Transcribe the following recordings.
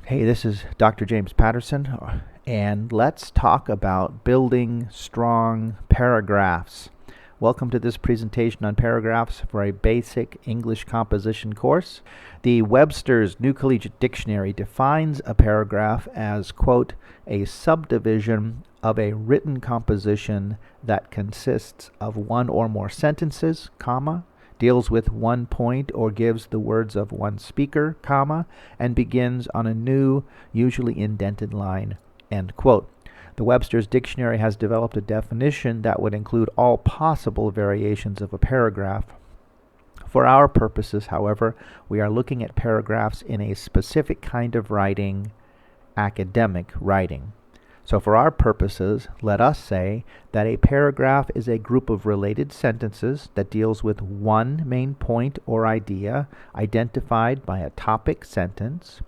Hey, this is Dr. James Patterson, and let's talk about building strong paragraphs. Welcome to this presentation on paragraphs for a basic English composition course. The Webster's New Collegiate Dictionary defines a paragraph as, quote, a subdivision of a written composition that consists of one or more sentences, comma, deals with one point or gives the words of one speaker, comma, and begins on a new, usually indented line, end quote. The Webster's Dictionary has developed a definition that would include all possible variations of a paragraph. For our purposes, however, we are looking at paragraphs in a specific kind of writing, academic writing. So for our purposes, let us say that a paragraph is a group of related sentences that deals with one main point or idea identified by a topic sentence.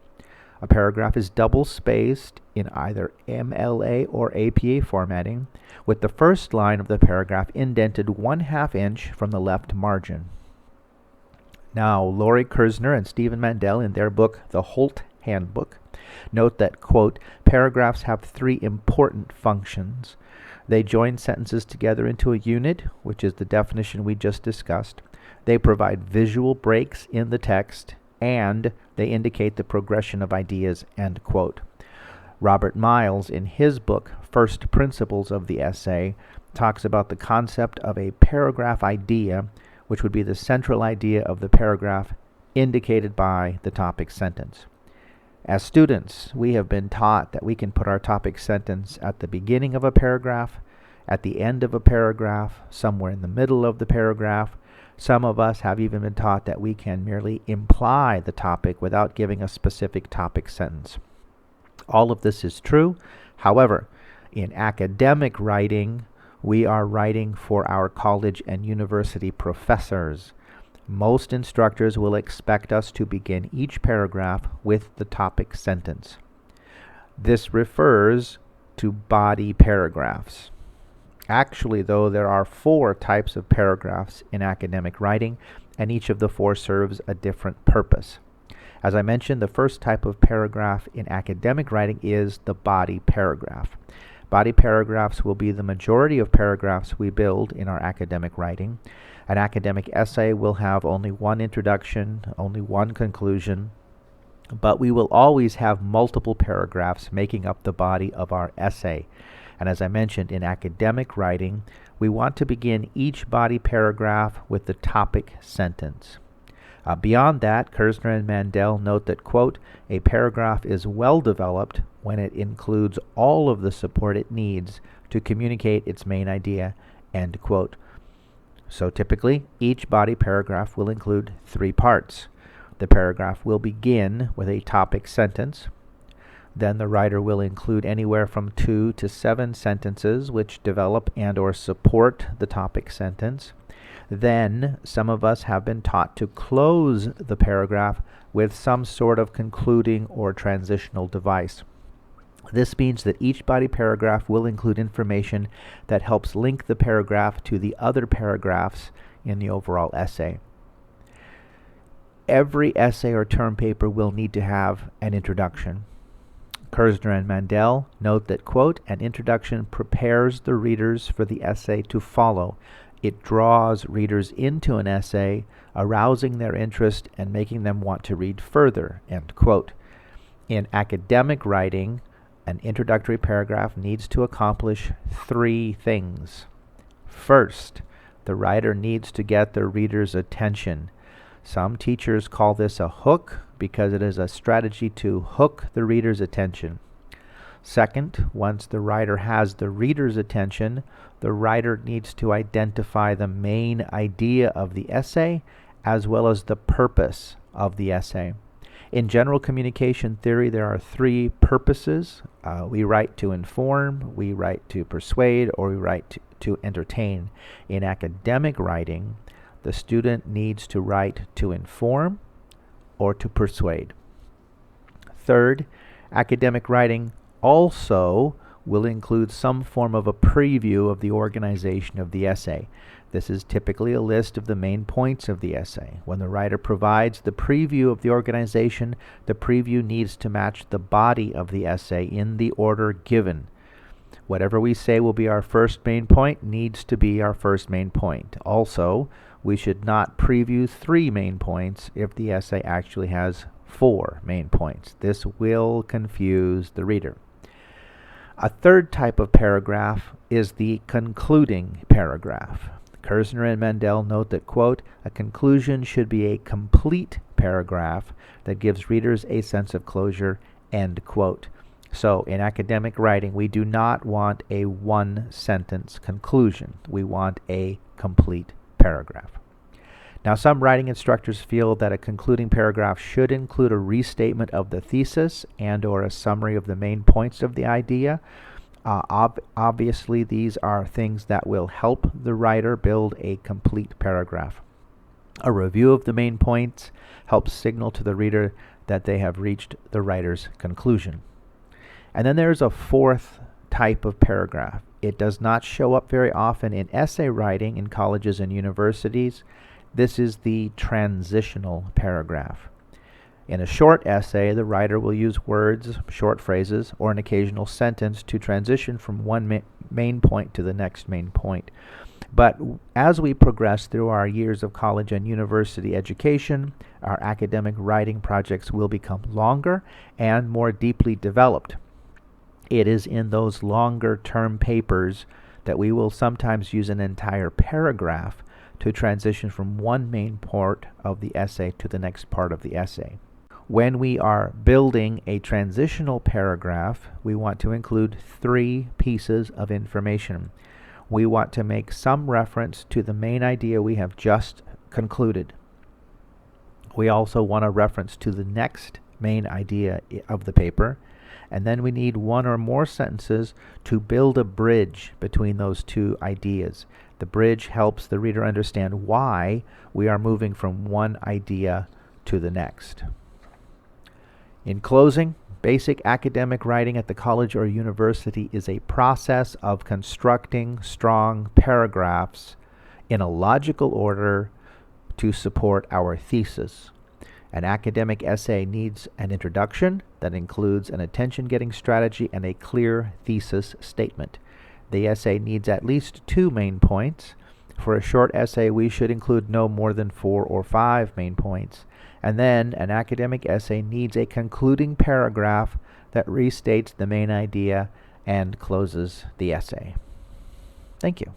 A paragraph is double-spaced in either MLA or APA formatting, with the first line of the paragraph indented 1/2 inch from the left margin. Now, Laurie Kersner and Stephen Mandel, in their book, The Holt Handbook, note that, quote, paragraphs have three important functions. They join sentences together into a unit, which is the definition we just discussed. They provide visual breaks in the text, and they indicate the progression of ideas, end quote. Robert Miles, in his book, First Principles of the Essay, talks about the concept of a paragraph idea, which would be the central idea of the paragraph indicated by the topic sentence. As students, we have been taught that we can put our topic sentence at the beginning of a paragraph, at the end of a paragraph, somewhere in the middle of the paragraph. Some of us have even been taught that we can merely imply the topic without giving a specific topic sentence. All of this is true. However, in academic writing, we are writing for our college and university professors. Most instructors will expect us to begin each paragraph with the topic sentence. This refers to body paragraphs. Actually, though, there are 4 types of paragraphs in academic writing, and each of the 4 serves a different purpose. As I mentioned, the first type of paragraph in academic writing is the body paragraph. Body paragraphs will be the majority of paragraphs we build in our academic writing. An academic essay will have only one introduction, only one conclusion, but we will always have multiple paragraphs making up the body of our essay. And as I mentioned, in academic writing, we want to begin each body paragraph with the topic sentence. Beyond that, Kersner and Mandel note that, quote, a paragraph is well developed when it includes all of the support it needs to communicate its main idea, end quote. So typically, each body paragraph will include 3 parts. The paragraph will begin with a topic sentence. Then the writer will include anywhere from 2 to 7 sentences which develop and or support the topic sentence. Then some of us have been taught to close the paragraph with some sort of concluding or transitional device. This means that each body paragraph will include information that helps link the paragraph to the other paragraphs in the overall essay. Every essay or term paper will need to have an introduction. Kersner and Mandel note that, quote, an introduction prepares the readers for the essay to follow. It draws readers into an essay, arousing their interest and making them want to read further, end quote. In academic writing, an introductory paragraph needs to accomplish 3 things. First, the writer needs to get the reader's attention. Some teachers call this a hook because it is a strategy to hook the reader's attention. Second, once the writer has the reader's attention, the writer needs to identify the main idea of the essay as well as the purpose of the essay. In general communication theory, there are 3 purposes. We write to inform, we write to persuade, or we write to entertain. In academic writing, the student needs to write to inform or to persuade. Third, academic writing also will include some form of a preview of the organization of the essay. This is typically a list of the main points of the essay. When the writer provides the preview of the organization, the preview needs to match the body of the essay in the order given. Whatever we say will be our first main point needs to be our first main point. Also, we should not preview 3 main points if the essay actually has 4 main points. This will confuse the reader. A third type of paragraph is the concluding paragraph. Kersner and Mendel note that, quote, a conclusion should be a complete paragraph that gives readers a sense of closure, end quote. So, in academic writing, we do not want a one-sentence conclusion. We want a complete paragraph. Now, some writing instructors feel that a concluding paragraph should include a restatement of the thesis and or a summary of the main points of the idea. Obviously, these are things that will help the writer build a complete paragraph. A review of the main points helps signal to the reader that they have reached the writer's conclusion. And then there's a fourth type of paragraph. It does not show up very often in essay writing in colleges and universities. This is the transitional paragraph. In a short essay, the writer will use words, short phrases, or an occasional sentence to transition from one main point to the next main point. But as we progress through our years of college and university education, our academic writing projects will become longer and more deeply developed. It is in those longer term papers that we will sometimes use an entire paragraph to transition from one main part of the essay to the next part of the essay. When we are building a transitional paragraph, we want to include 3 pieces of information. We want to make some reference to the main idea we have just concluded. We also want a reference to the next main idea of the paper, and then we need 1 or more sentences to build a bridge between those 2 ideas. The bridge helps the reader understand why we are moving from one idea to the next. In closing, basic academic writing at the college or university is a process of constructing strong paragraphs in a logical order to support our thesis. An academic essay needs an introduction that includes an attention-getting strategy and a clear thesis statement. The essay needs at least 2 main points. For a short essay, we should include no more than 4 or 5 main points. And then an academic essay needs a concluding paragraph that restates the main idea and closes the essay. Thank you.